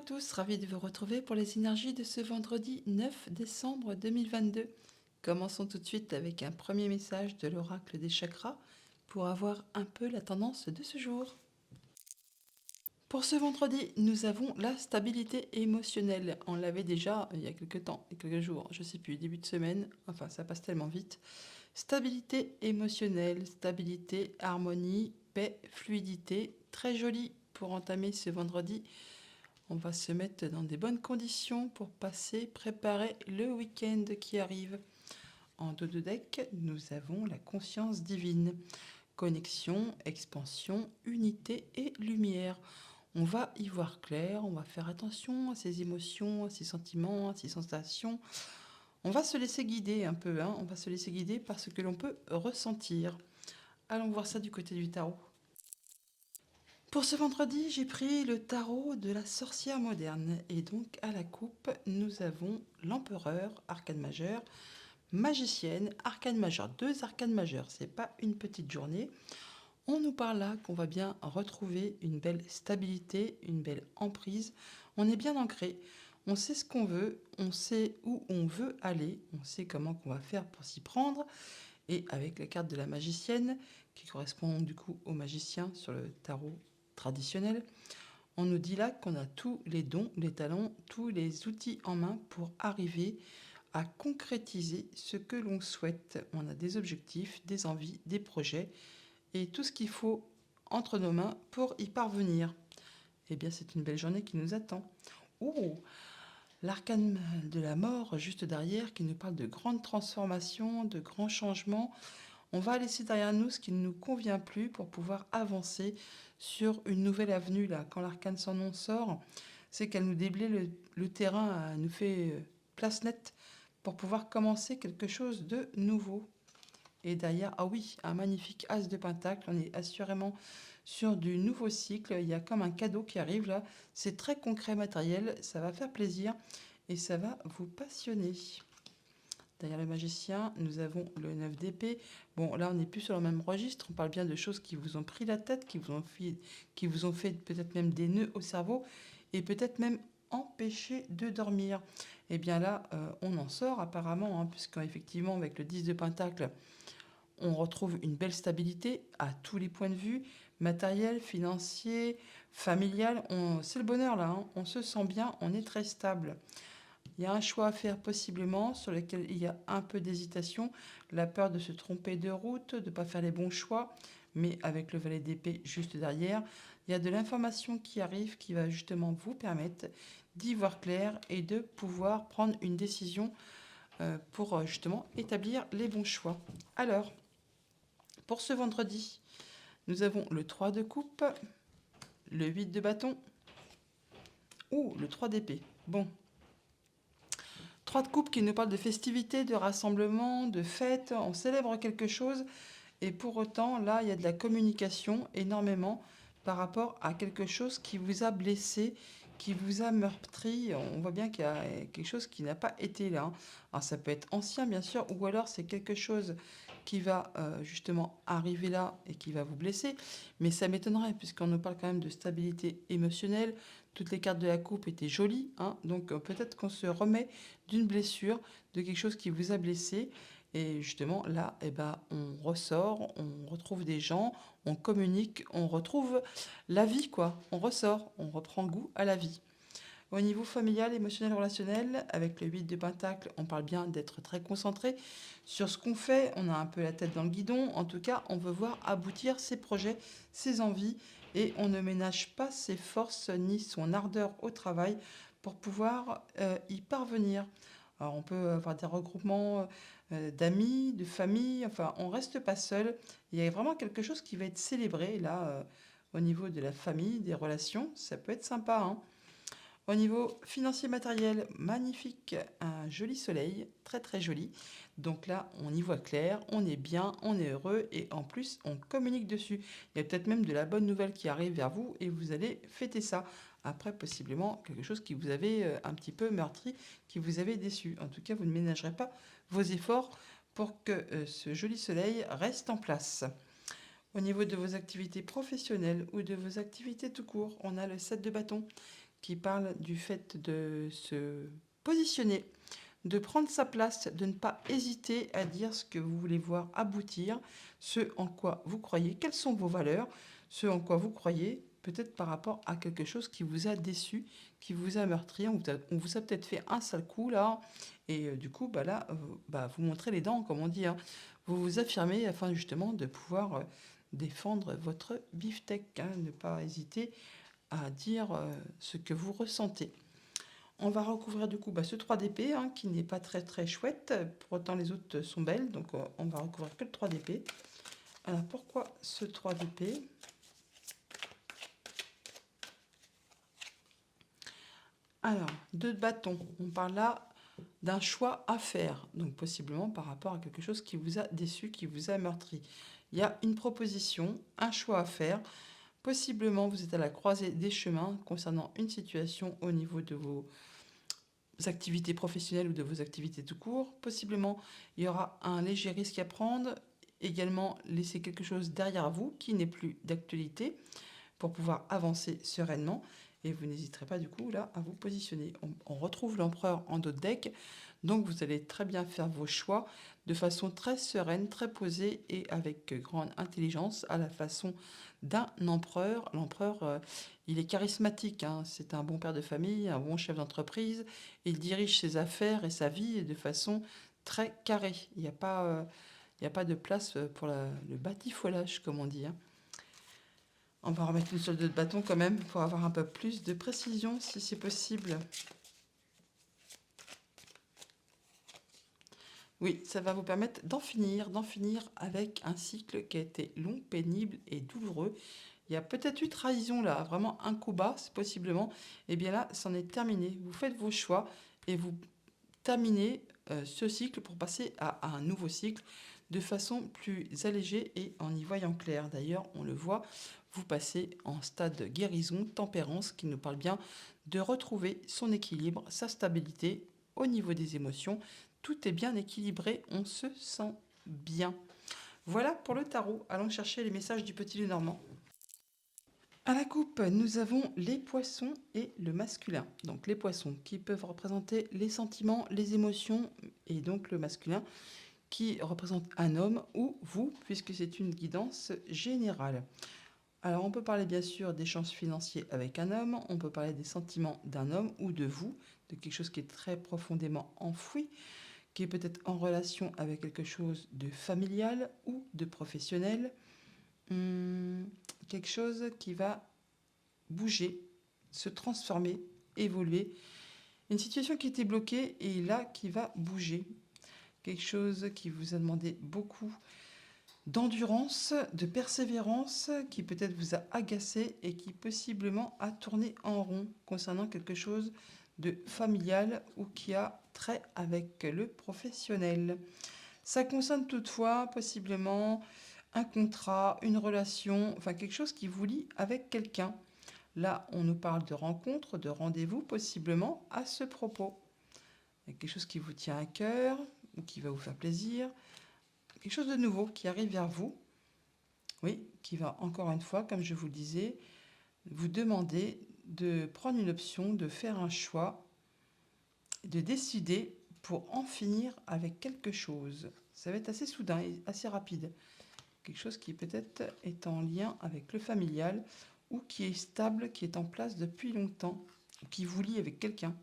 tous, ravi de vous retrouver pour les énergies de ce vendredi 9 décembre 2022. Commençons tout de suite avec un premier message de l'oracle des chakras pour avoir un peu la tendance de ce jour. Pour ce vendredi, nous avons la stabilité émotionnelle. On l'avait déjà il y a quelques temps, quelques jours, je sais plus, début de semaine, enfin ça passe tellement vite. Stabilité émotionnelle, stabilité, harmonie, paix, fluidité, très joli pour entamer ce vendredi. On va se mettre dans des bonnes conditions pour préparer le week-end qui arrive. En dos de deck, nous avons la conscience divine. Connexion, expansion, unité et lumière. On va y voir clair, on va faire attention à ses émotions, à ses sentiments, à ses sensations. On va se laisser guider un peu, on va se laisser guider par ce que l'on peut ressentir. Allons voir ça du côté du tarot. Pour ce vendredi, j'ai pris le tarot de la sorcière moderne. Et donc, à la coupe, nous avons l'empereur, arcane majeur, magicienne, arcane majeur. 2 arcanes majeurs, c'est pas une petite journée. On nous parle là qu'on va bien retrouver une belle stabilité, une belle emprise. On est bien ancré. On sait ce qu'on veut, on sait où on veut aller, on sait comment qu'on va faire pour s'y prendre. Et avec la carte de la magicienne, qui correspond du coup au magicien sur le tarot traditionnel, on nous dit là qu'on a tous les dons, les talents, tous les outils en main pour arriver à concrétiser ce que l'on souhaite. On a des objectifs, des envies, des projets et tout ce qu'il faut entre nos mains pour y parvenir. Eh bien, c'est une belle journée qui nous attend. Oh, l'arcane de la mort juste derrière qui nous parle de grandes transformations, de grands changements. On va laisser derrière nous ce qui ne nous convient plus pour pouvoir avancer sur une nouvelle avenue. Là, quand l'arcane sans nom sort, c'est qu'elle nous déblaye le terrain, elle nous fait place nette pour pouvoir commencer quelque chose de nouveau. Et derrière, ah oui, un magnifique as de pentacle. On est assurément sur du nouveau cycle. Il y a comme un cadeau qui arrive là. C'est très concret, matériel. Ça va faire plaisir et ça va vous passionner. Derrière le magicien, nous avons le 9 d'épée. Bon, là, on n'est plus sur le même registre. On parle bien de choses qui vous ont pris la tête, qui vous ont fait peut-être même des nœuds au cerveau et peut-être même empêché de dormir. Et bien là, on en sort apparemment, puisqu'effectivement, avec le 10 de pentacle, on retrouve une belle stabilité à tous les points de vue, matériel, financier, familial. C'est le bonheur là, on se sent bien, on est très stable. Il y a un choix à faire possiblement sur lequel il y a un peu d'hésitation, la peur de se tromper de route, de ne pas faire les bons choix, mais avec le valet d'épée juste derrière, il y a de l'information qui arrive qui va justement vous permettre d'y voir clair et de pouvoir prendre une décision pour justement établir les bons choix. Alors, pour ce vendredi, nous avons le 3 de coupe, le 8 de bâton ou le 3 d'épée. Bon, 3 de coupe qui nous parle de festivités, de rassemblements, de fêtes, on célèbre quelque chose et pour autant là il y a de la communication énormément par rapport à quelque chose qui vous a blessé, qui vous a meurtri. On voit bien qu'il y a quelque chose qui n'a pas été là. Alors ça peut être ancien bien sûr ou alors c'est quelque chose qui va justement arriver là et qui va vous blesser. Mais ça m'étonnerait puisqu'on nous parle quand même de stabilité émotionnelle. Toutes les cartes de la coupe étaient jolies, donc peut-être qu'on se remet d'une blessure, de quelque chose qui vous a blessé. Et justement, là, on ressort, on retrouve des gens, on communique, on retrouve la vie, quoi. On ressort, on reprend goût à la vie. Au niveau familial, émotionnel, relationnel, avec le 8 de pentacle, on parle bien d'être très concentré sur ce qu'on fait. On a un peu la tête dans le guidon. En tout cas, on veut voir aboutir ses projets, ses envies, et on ne ménage pas ses forces ni son ardeur au travail pour pouvoir y parvenir. Alors, on peut avoir des regroupements d'amis, de famille, enfin, on reste pas seul. Il y a vraiment quelque chose qui va être célébré là, au niveau de la famille, des relations. Ça peut être sympa, Au niveau financier matériel, magnifique, un joli soleil, très très joli. Donc là, on y voit clair, on est bien, on est heureux et en plus, on communique dessus. Il y a peut-être même de la bonne nouvelle qui arrive vers vous et vous allez fêter ça. Après, possiblement, quelque chose qui vous avait un petit peu meurtri, qui vous avait déçu. En tout cas, vous ne ménagerez pas vos efforts pour que ce joli soleil reste en place. Au niveau de vos activités professionnelles ou de vos activités tout court, on a le 7 de bâton qui parle du fait de se positionner, de prendre sa place, de ne pas hésiter à dire ce que vous voulez voir aboutir, ce en quoi vous croyez, quelles sont vos valeurs, ce en quoi vous croyez, peut-être par rapport à quelque chose qui vous a déçu, qui vous a meurtri, on vous a peut-être fait un sale coup là, et du coup, là, vous montrez les dents, comme on dit, hein. Vous vous affirmez afin justement de pouvoir défendre votre beefsteak, hein, ne pas hésiter à dire ce que vous ressentez. On va recouvrir du coup ce 3 d'épée, hein, qui n'est pas très très chouette, pour autant les autres sont belles, donc on va recouvrir que le 3 d'épée. Alors pourquoi ce 3 d'épée? Alors, 2 de bâton, on parle là d'un choix à faire, donc possiblement par rapport à quelque chose qui vous a déçu, qui vous a meurtri. Il y a une proposition, un choix à faire. Possiblement, vous êtes à la croisée des chemins concernant une situation au niveau de vos activités professionnelles ou de vos activités tout court. Possiblement, il y aura un léger risque à prendre. Également, laisser quelque chose derrière vous qui n'est plus d'actualité pour pouvoir avancer sereinement. Et vous n'hésiterez pas du coup là à vous positionner. On retrouve l'empereur en dos de deck. Donc vous allez très bien faire vos choix de façon très sereine, très posée et avec grande intelligence à la façon d'un empereur. L'empereur, il est charismatique, hein. C'est un bon père de famille, un bon chef d'entreprise. Il dirige ses affaires et sa vie de façon très carrée. Il n'y a pas de place pour le batifolage, comme on dit, hein. On va remettre une solde de bâton quand même pour avoir un peu plus de précision si c'est possible. Oui, ça va vous permettre d'en finir avec un cycle qui a été long, pénible et douloureux. Il y a peut-être eu trahison là, vraiment un coup bas, possiblement. Et bien là, c'en est terminé. Vous faites vos choix et vous terminez ce cycle pour passer à un nouveau cycle de façon plus allégée et en y voyant clair. D'ailleurs, on le voit, vous passez en stade guérison, tempérance, qui nous parle bien de retrouver son équilibre, sa stabilité au niveau des émotions. Tout est bien équilibré, on se sent bien. Voilà pour le tarot. Allons chercher les messages du petit Lenormand. À la coupe, nous avons les poissons et le masculin. Donc les poissons qui peuvent représenter les sentiments, les émotions, et donc le masculin qui représente un homme ou vous, puisque c'est une guidance générale. Alors on peut parler bien sûr d'échanges financiers avec un homme, on peut parler des sentiments d'un homme ou de vous, de quelque chose qui est très profondément enfoui, qui est peut-être en relation avec quelque chose de familial ou de professionnel. Quelque chose qui va bouger, se transformer, évoluer. Une situation qui était bloquée et là qui va bouger. Quelque chose qui vous a demandé beaucoup d'endurance, de persévérance, qui peut-être vous a agacé et qui possiblement a tourné en rond concernant quelque chose de familial ou qui a trait avec le professionnel. Ça concerne toutefois possiblement un contrat, une relation, enfin quelque chose qui vous lie avec quelqu'un. Là, on nous parle de rencontre, de rendez-vous possiblement à ce propos. Il y a quelque chose qui vous tient à cœur ou qui va vous faire plaisir. Quelque chose de nouveau qui arrive vers vous. Oui, qui va encore une fois, comme je vous le disais, vous demander de prendre une option, de faire un choix, de décider pour en finir avec quelque chose. Ça va être assez soudain et assez rapide. Quelque chose qui peut-être est en lien avec le familial ou qui est stable, qui est en place depuis longtemps, ou qui vous lie avec quelqu'un.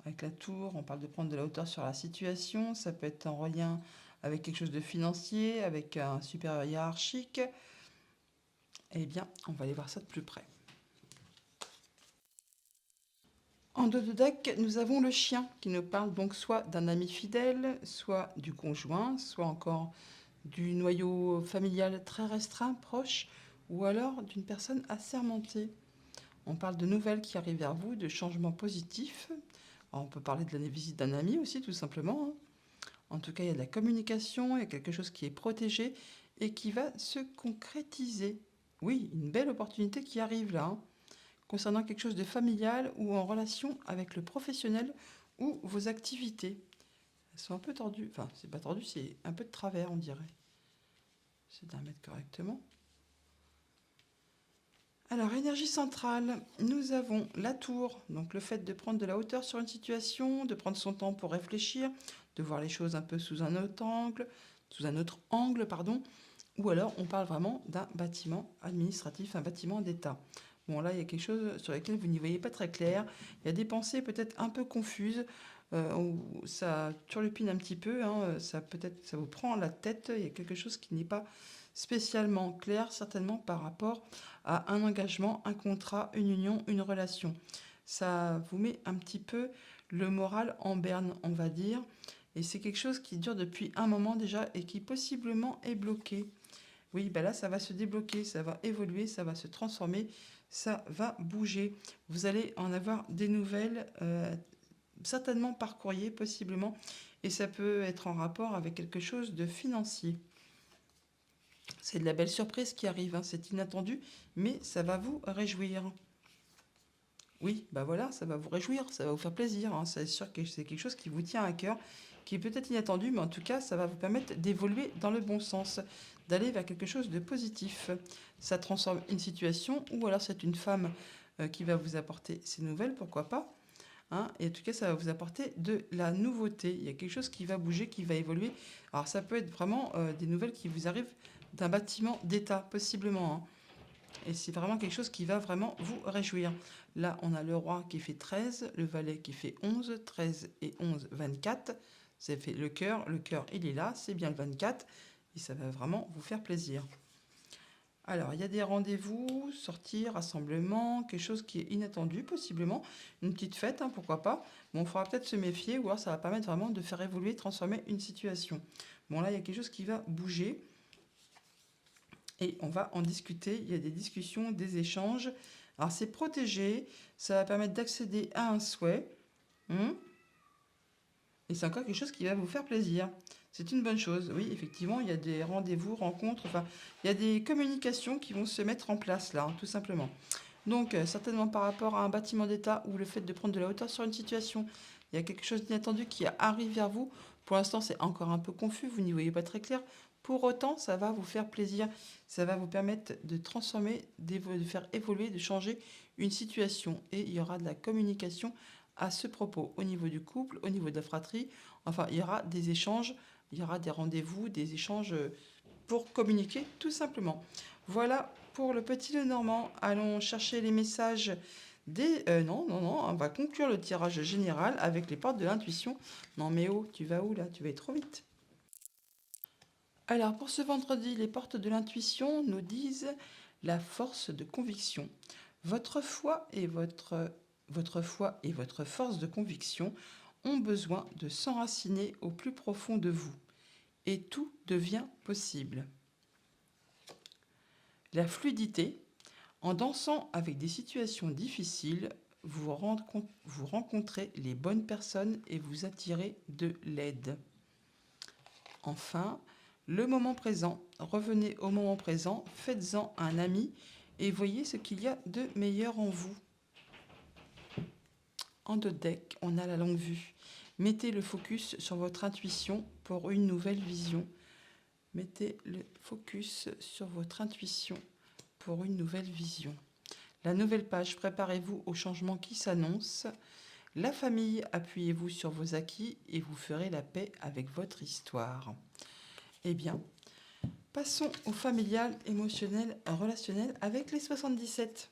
Avec la tour, on parle de prendre de la hauteur sur la situation, ça peut être en lien avec quelque chose de financier, avec un supérieur hiérarchique. Eh bien, on va aller voir ça de plus près. En dos de deck, nous avons le chien qui nous parle donc soit d'un ami fidèle, soit du conjoint, soit encore du noyau familial très restreint, proche, ou alors d'une personne assermentée. On parle de nouvelles qui arrivent vers vous, de changements positifs. Alors, on peut parler de la visite d'un ami aussi, tout simplement, hein. En tout cas, il y a de la communication, il y a quelque chose qui est protégé et qui va se concrétiser. Oui, une belle opportunité qui arrive là, hein, concernant quelque chose de familial ou en relation avec le professionnel ou vos activités. Elles sont un peu tordues. Enfin, c'est pas tordu, c'est un peu de travers, on dirait. C'est d'en mettre correctement. Alors, énergie centrale, nous avons la tour, donc le fait de prendre de la hauteur sur une situation, de prendre son temps pour réfléchir, de voir les choses un peu sous un autre angle, pardon, ou alors on parle vraiment d'un bâtiment administratif, un bâtiment d'État. Bon, là, il y a quelque chose sur lequel vous n'y voyez pas très clair. Il y a des pensées peut-être un peu confuses, où ça turlupine un petit peu, hein, ça peut-être, ça vous prend la tête. Il y a quelque chose qui n'est pas spécialement clair, certainement par rapport à un engagement, un contrat, une union, une relation. Ça vous met un petit peu le moral en berne, on va dire. Et c'est quelque chose qui dure depuis un moment déjà et qui possiblement est bloqué. Oui, ben là, ça va se débloquer, ça va évoluer, ça va se transformer, ça va bouger. Vous allez en avoir des nouvelles, certainement par courrier, possiblement, et ça peut être en rapport avec quelque chose de financier. C'est de la belle surprise qui arrive, hein, c'est inattendu, mais ça va vous réjouir. Oui, bah voilà, ça va vous réjouir, ça va vous faire plaisir, hein. C'est sûr que c'est quelque chose qui vous tient à cœur, qui est peut-être inattendu, mais en tout cas, ça va vous permettre d'évoluer dans le bon sens, d'aller vers quelque chose de positif. Ça transforme une situation, ou alors c'est une femme qui va vous apporter ces nouvelles, pourquoi pas, hein. Et en tout cas, ça va vous apporter de la nouveauté. Il y a quelque chose qui va bouger, qui va évoluer. Alors ça peut être vraiment des nouvelles qui vous arrivent d'un bâtiment d'État, possiblement, hein. Et c'est vraiment quelque chose qui va vraiment vous réjouir. Là, on a le roi qui fait 13, le valet qui fait 11, 13 et 11, 24. Ça fait le cœur, il est là, c'est bien le 24, et ça va vraiment vous faire plaisir. Alors, il y a des rendez-vous, sorties, rassemblements, quelque chose qui est inattendu, possiblement. Une petite fête, hein, pourquoi pas. Bon, il faudra peut-être se méfier, ou alors ça va permettre vraiment de faire évoluer, transformer une situation. Bon, là, il y a quelque chose qui va bouger. Et on va en discuter. Il y a des discussions, des échanges. Alors, c'est protégé. Ça va permettre d'accéder à un souhait. Et c'est encore quelque chose qui va vous faire plaisir. C'est une bonne chose. Oui, effectivement, il y a des rendez-vous, rencontres. Enfin, il y a des communications qui vont se mettre en place là, hein, tout simplement. Donc, certainement par rapport à un bâtiment d'État ou le fait de prendre de la hauteur sur une situation, il y a quelque chose d'inattendu qui arrive vers vous. Pour l'instant, c'est encore un peu confus, vous n'y voyez pas très clair. Pour autant, ça va vous faire plaisir. Ça va vous permettre de transformer, de faire évoluer, de changer une situation. Et il y aura de la communication à ce propos, au niveau du couple, au niveau de la fratrie. Enfin, il y aura des échanges, il y aura des rendez-vous, des échanges pour communiquer, tout simplement. Voilà pour le petit Lenormand. Allons chercher les messages des... non, non, non, on va conclure le tirage général avec les portes de l'intuition. Non mais oh, tu vas où là? Tu vas trop vite. Alors pour ce vendredi, les portes de l'intuition nous disent la force de conviction. Votre foi et votre foi et votre force de conviction ont besoin de s'enraciner au plus profond de vous. Et tout devient possible. La fluidité, en dansant avec des situations difficiles, vous rencontrez les bonnes personnes et vous attirez de l'aide. Enfin, le moment présent, revenez au moment présent, faites-en un ami et voyez ce qu'il y a de meilleur en vous. En deux decks, on a la longue vue. Mettez le focus sur votre intuition pour une nouvelle vision. Mettez le focus sur votre intuition pour une nouvelle vision. La nouvelle page, préparez-vous au changement qui s'annonce. La famille, appuyez-vous sur vos acquis et vous ferez la paix avec votre histoire. Eh bien, passons au familial, émotionnel, relationnel avec les 77.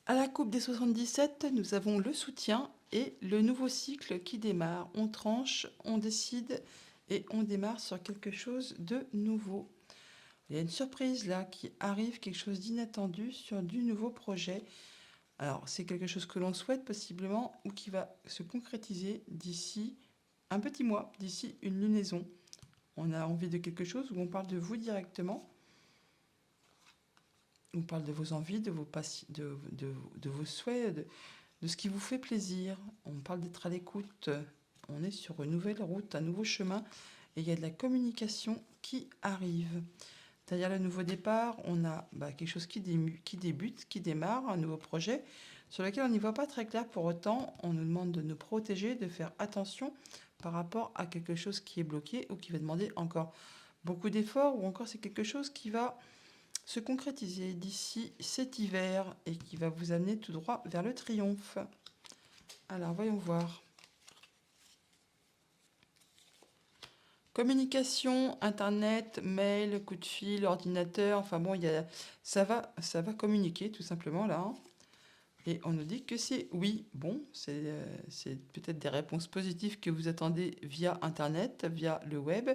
À la coupe des 77, nous avons le soutien et le nouveau cycle qui démarre. On tranche, on décide et on démarre sur quelque chose de nouveau. Il y a une surprise là qui arrive, quelque chose d'inattendu sur du nouveau projet. Alors, c'est quelque chose que l'on souhaite possiblement ou qui va se concrétiser d'ici un petit mois, d'ici une lunaison. On a envie de quelque chose où on parle de vous directement. On parle de vos envies, de vos souhaits, de ce qui vous fait plaisir. On parle d'être à l'écoute. On est sur une nouvelle route, un nouveau chemin. Et il y a de la communication qui arrive. Derrière le nouveau départ, on a quelque chose qui débute, qui démarre, un nouveau projet sur lequel on n'y voit pas très clair. Pour autant, on nous demande de nous protéger, de faire attention par rapport à quelque chose qui est bloqué ou qui va demander encore beaucoup d'efforts, ou encore c'est quelque chose qui va se concrétiser d'ici cet hiver et qui va vous amener tout droit vers le triomphe. Alors, voyons voir. Communication, internet, mail, coup de fil, ordinateur, enfin bon, ça va communiquer tout simplement là, hein. Et on nous dit que c'est oui. Bon, c'est peut-être des réponses positives que vous attendez via internet, via le web.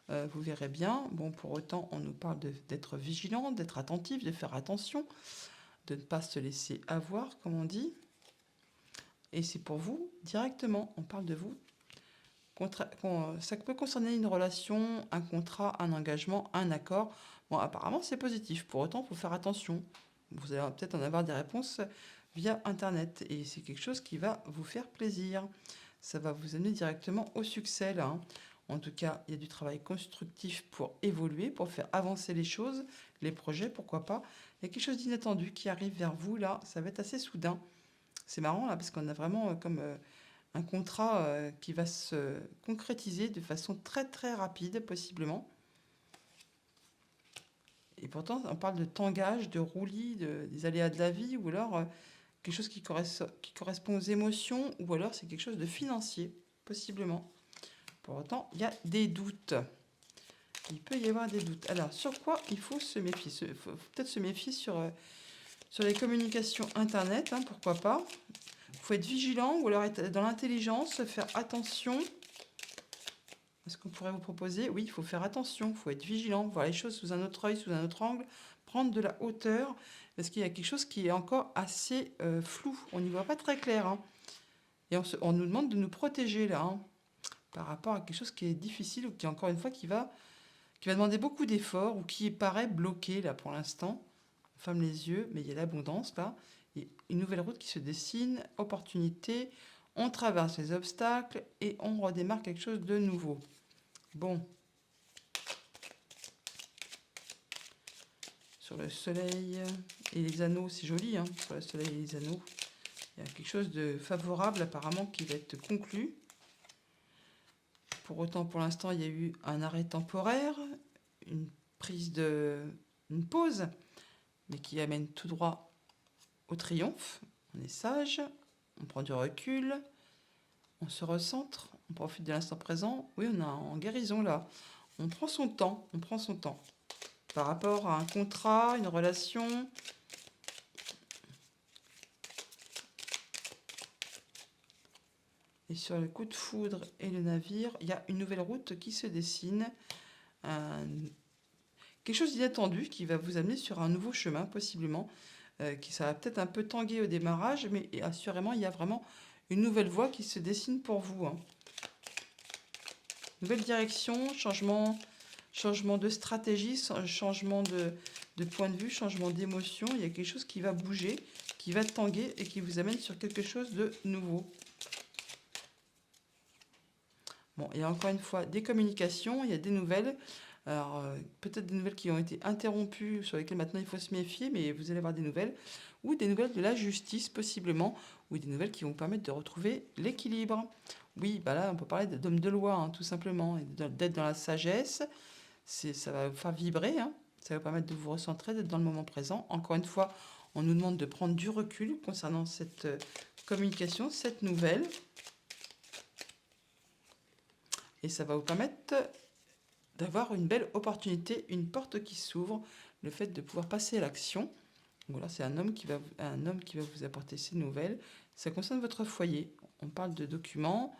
Vous verrez bien. Bon, pour autant, on nous parle d'être vigilant, d'être attentif, de faire attention, de ne pas se laisser avoir, comme on dit. Et c'est pour vous directement. On parle de vous. Ça peut concerner une relation, un contrat, un engagement, un accord. Bon, apparemment, c'est positif. Pour autant, il faut faire attention. Vous allez peut-être en avoir des réponses via Internet. Et c'est quelque chose qui va vous faire plaisir. Ça va vous amener directement au succès, là, hein. En tout cas, il y a du travail constructif pour évoluer, pour faire avancer les choses, les projets, pourquoi pas. Il y a quelque chose d'inattendu qui arrive vers vous, là. Ça va être assez soudain. C'est marrant, là, parce qu'on a vraiment comme un contrat qui va se concrétiser de façon très, très rapide, possiblement. Et pourtant, on parle de tangage, de roulis, des aléas de la vie, ou alors quelque chose qui correspond aux émotions, ou alors c'est quelque chose de financier, possiblement. Pour autant, il y a des doutes. Il peut y avoir des doutes. Alors, sur quoi il faut se méfier? Il faut peut-être se méfier sur les communications Internet, hein, pourquoi pas. Il faut être vigilant, ou alors être dans l'intelligence, faire attention. Est-ce qu'on pourrait vous proposer? Oui, il faut faire attention, il faut être vigilant, voir les choses sous un autre œil, sous un autre angle, prendre de la hauteur, parce qu'il y a quelque chose qui est encore assez flou. On n'y voit pas très clair, hein. Et on nous demande de nous protéger là, hein, par rapport à quelque chose qui est difficile ou qui, encore une fois, qui va demander beaucoup d'efforts ou qui paraît bloqué là pour l'instant. On ferme les yeux, mais il y a l'abondance là. Et une nouvelle route qui se dessine, opportunité, on traverse les obstacles et on redémarre quelque chose de nouveau. Bon. Sur le soleil et les anneaux, c'est joli, hein, sur le soleil et les anneaux. Il y a quelque chose de favorable apparemment qui va être conclu. Pour autant, pour l'instant, il y a eu un arrêt temporaire, une pause, mais qui amène tout droit au triomphe. On est sage, on prend du recul, on se recentre, on profite de l'instant présent. Oui, on est en guérison là. On prend son temps, Par rapport à un contrat, une relation. Et sur le coup de foudre et le navire, il y a une nouvelle route qui se dessine. Quelque chose d'inattendu qui va vous amener sur un nouveau chemin, possiblement. Ça va peut-être un peu tanguer au démarrage, mais assurément, il y a vraiment une nouvelle voie qui se dessine pour vous, hein. Nouvelle direction, changement de stratégie, changement de point de vue, changement d'émotion. Il y a quelque chose qui va bouger, qui va tanguer et qui vous amène sur quelque chose de nouveau. Bon, il y a encore une fois des communications, il y a des nouvelles. Alors, peut-être des nouvelles qui ont été interrompues, sur lesquelles maintenant il faut se méfier, mais vous allez avoir des nouvelles. Ou des nouvelles de la justice, possiblement. Ou des nouvelles qui vont vous permettre de retrouver l'équilibre. Oui, bah là, on peut parler d'homme de loi, hein, tout simplement. Et d'être dans la sagesse. Ça va vous faire vibrer, hein. Ça va vous permettre de vous recentrer, d'être dans le moment présent. Encore une fois, on nous demande de prendre du recul concernant cette communication, cette nouvelle. Et ça va vous permettre d'avoir une belle opportunité, une porte qui s'ouvre, le fait de pouvoir passer à l'action. Voilà, c'est un homme qui va vous apporter ces nouvelles. Ça concerne votre foyer. On parle de documents,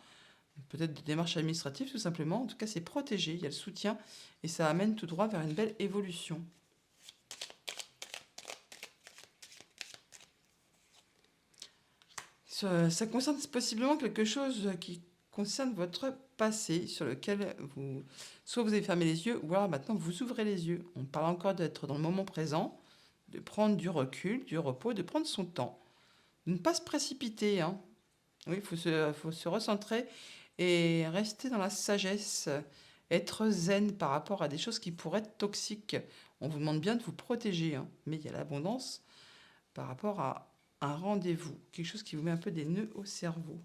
peut-être de démarches administratives tout simplement. En tout cas, c'est protégé, il y a le soutien et ça amène tout droit vers une belle évolution. Ça concerne possiblement quelque chose qui concerne votre passé, sur lequel soit vous avez fermé les yeux, ou alors maintenant vous ouvrez les yeux. On parle encore d'être dans le moment présent, de prendre du recul, du repos, de prendre son temps, de ne pas se précipiter, hein. Oui, il faut se recentrer et rester dans la sagesse, être zen par rapport à des choses qui pourraient être toxiques. On vous demande bien de vous protéger, hein, mais il y a l'abondance par rapport à un rendez-vous, quelque chose qui vous met un peu des nœuds au cerveau.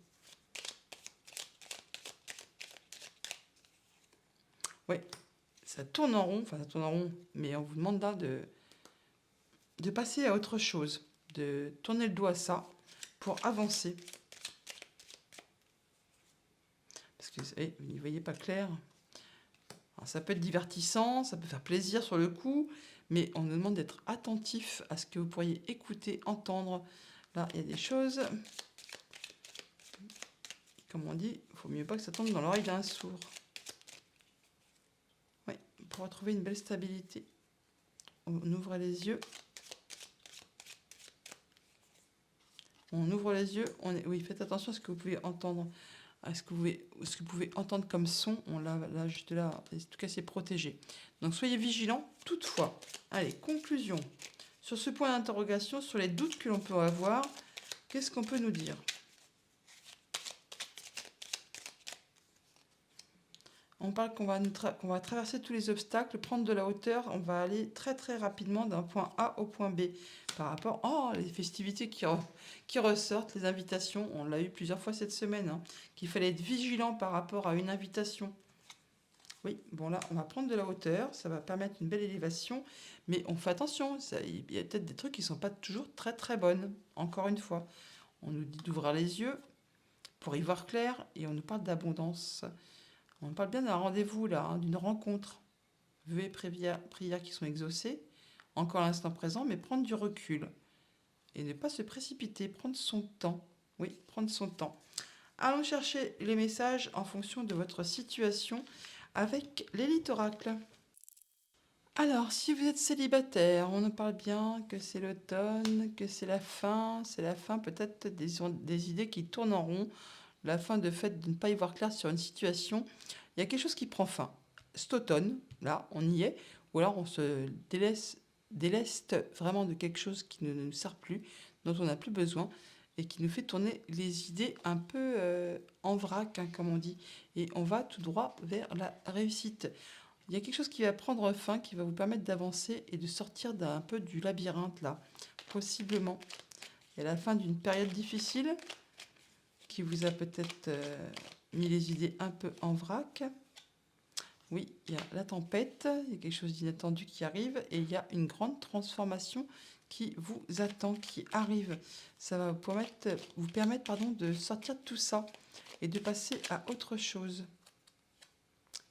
Oui, ça tourne en rond, mais on vous demande là de passer à autre chose, de tourner le dos à ça pour avancer. Parce que vous n'y voyez pas clair. Alors, ça peut être divertissant, ça peut faire plaisir sur le coup, mais on nous demande d'être attentif à ce que vous pourriez écouter, entendre. Là, il y a des choses, comme on dit, il faut mieux pas que ça tombe dans l'oreille d'un sourd. Oui, pour retrouver une belle stabilité. On ouvre les yeux. On ouvre les yeux. Oui, faites attention à ce que vous pouvez entendre. À ce que vous pouvez entendre comme son. Là, juste là, en tout cas, c'est protégé. Donc, soyez vigilants. Toutefois, allez, conclusion. Sur ce point d'interrogation, sur les doutes que l'on peut avoir, qu'est-ce qu'on peut nous dire ? On parle qu'on va traverser tous les obstacles, prendre de la hauteur. On va aller très très rapidement d'un point A au point B. Par rapport les festivités qui ressortent, les invitations. On l'a eu plusieurs fois cette semaine. Qu'il fallait être vigilant par rapport à une invitation. Oui, bon là, on va prendre de la hauteur. Ça va permettre une belle élévation. Mais on fait attention. Il y a peut-être des trucs qui ne sont pas toujours très très bonnes. Encore une fois, on nous dit d'ouvrir les yeux pour y voir clair. Et on nous parle d'abondance. On parle bien d'un rendez-vous là, d'une rencontre. Vœux et prières qui sont exaucées, encore à l'instant présent, mais prendre du recul. Et ne pas se précipiter, prendre son temps. Oui, prendre son temps. Allons chercher les messages en fonction de votre situation avec l'élite oracle. Alors, si vous êtes célibataire, on nous parle bien que c'est l'automne, que c'est la fin peut-être des idées qui tournent en rond, la fin de fait de ne pas y voir clair sur une situation. Il y a quelque chose qui prend fin. Cet automne, là, on y est, ou alors on se déleste vraiment de quelque chose qui ne nous sert plus, dont on n'a plus besoin, et qui nous fait tourner les idées un peu en vrac, comme on dit. Et on va tout droit vers la réussite. Il y a quelque chose qui va prendre fin, qui va vous permettre d'avancer et de sortir d'un peu du labyrinthe, là, possiblement. Il y a la fin d'une période difficile, qui vous a peut-être mis les idées un peu en vrac. Oui, il y a la tempête, il y a quelque chose d'inattendu qui arrive et il y a une grande transformation qui vous attend, qui arrive. Ça va vous permettre de sortir de tout ça et de passer à autre chose.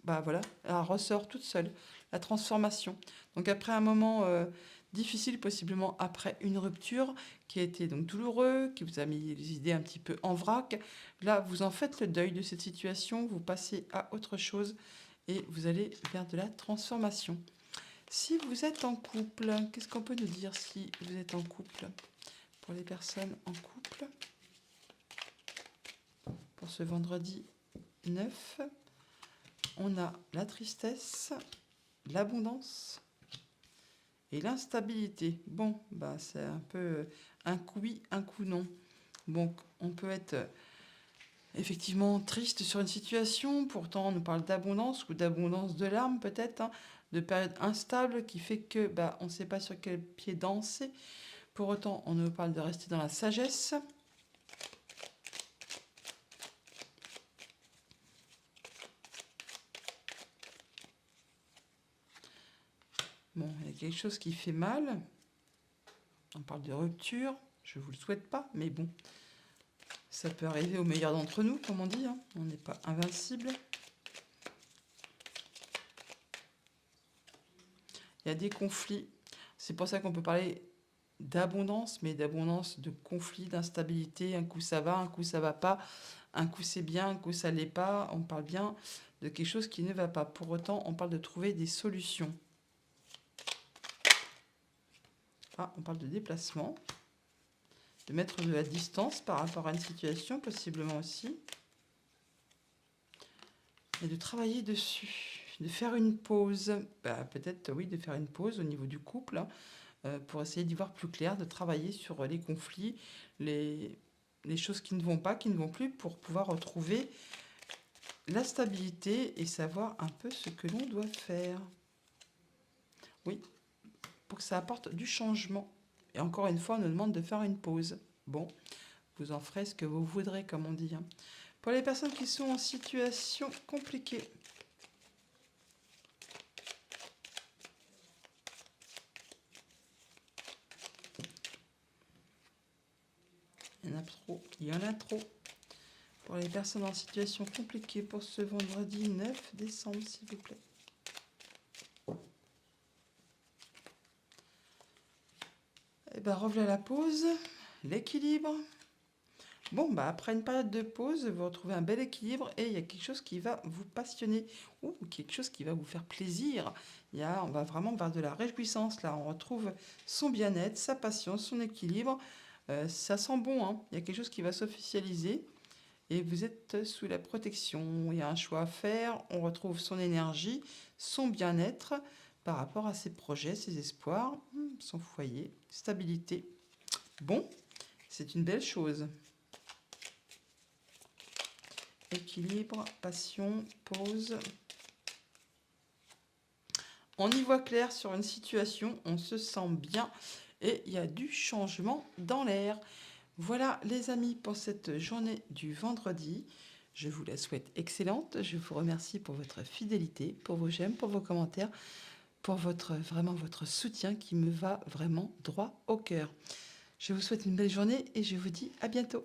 Bah voilà, elle ressort toute seule, la transformation. Donc après un moment difficile, possiblement après une rupture qui a été donc douloureux, qui vous a mis les idées un petit peu en vrac, là vous en faites le deuil de cette situation, vous passez à autre chose et vous allez vers de la transformation. Si vous êtes en couple, qu'est-ce qu'on peut nous dire si vous êtes en couple? Pour les personnes en couple, pour ce vendredi 9, on a la tristesse, l'abondance et l'instabilité. Bon, bah c'est un peu un coup oui, un coup non. Donc on peut être effectivement triste sur une situation, pourtant on nous parle d'abondance ou d'abondance de larmes peut-être, de période instable qui fait que on ne sait pas sur quel pied danser. Pour autant, on nous parle de rester dans la sagesse. Bon, il y a quelque chose qui fait mal. On parle de rupture. Je ne vous le souhaite pas, mais bon, ça peut arriver aux meilleurs d'entre nous, comme on dit. On n'est pas invincible. Il y a des conflits. C'est pour ça qu'on peut parler d'abondance, mais d'abondance de conflits, d'instabilité. Un coup ça va, un coup ça va pas. Un coup c'est bien, un coup ça l'est pas. On parle bien de quelque chose qui ne va pas. Pour autant, on parle de trouver des solutions. On parle de déplacement, de mettre de la distance par rapport à une situation, possiblement aussi, et de travailler dessus, de faire une pause. Peut-être, oui, de faire une pause au niveau du couple, pour essayer d'y voir plus clair, de travailler sur les conflits, les choses qui ne vont pas, qui ne vont plus, pour pouvoir retrouver la stabilité et savoir un peu ce que l'on doit faire. Oui, pour que ça apporte du changement. Et encore une fois, on nous demande de faire une pause. Bon, vous en ferez ce que vous voudrez, comme on dit. Pour les personnes qui sont en situation compliquée, Il y en a trop. Pour les personnes en situation compliquée pour ce vendredi 9 décembre, s'il vous plaît. Et ben revenez à la pause, l'équilibre. Bon, bah après une période de pause, vous retrouvez un bel équilibre et il y a quelque chose qui va vous passionner ou quelque chose qui va vous faire plaisir. On va vraiment vers de la réjouissance là. On retrouve son bien-être, sa passion, son équilibre. Ça sent bon, hein. Il y a quelque chose qui va s'officialiser et vous êtes sous la protection. Il y a un choix à faire. On retrouve son énergie, son bien-être par rapport à ses projets, ses espoirs, son foyer, stabilité. Bon, c'est une belle chose. Équilibre, passion, pause. On y voit clair sur une situation, on se sent bien et il y a du changement dans l'air. Voilà les amis pour cette journée du vendredi. Je vous la souhaite excellente. Je vous remercie pour votre fidélité, pour vos j'aime, pour vos commentaires, pour vraiment votre soutien qui me va vraiment droit au cœur. Je vous souhaite une belle journée et je vous dis à bientôt.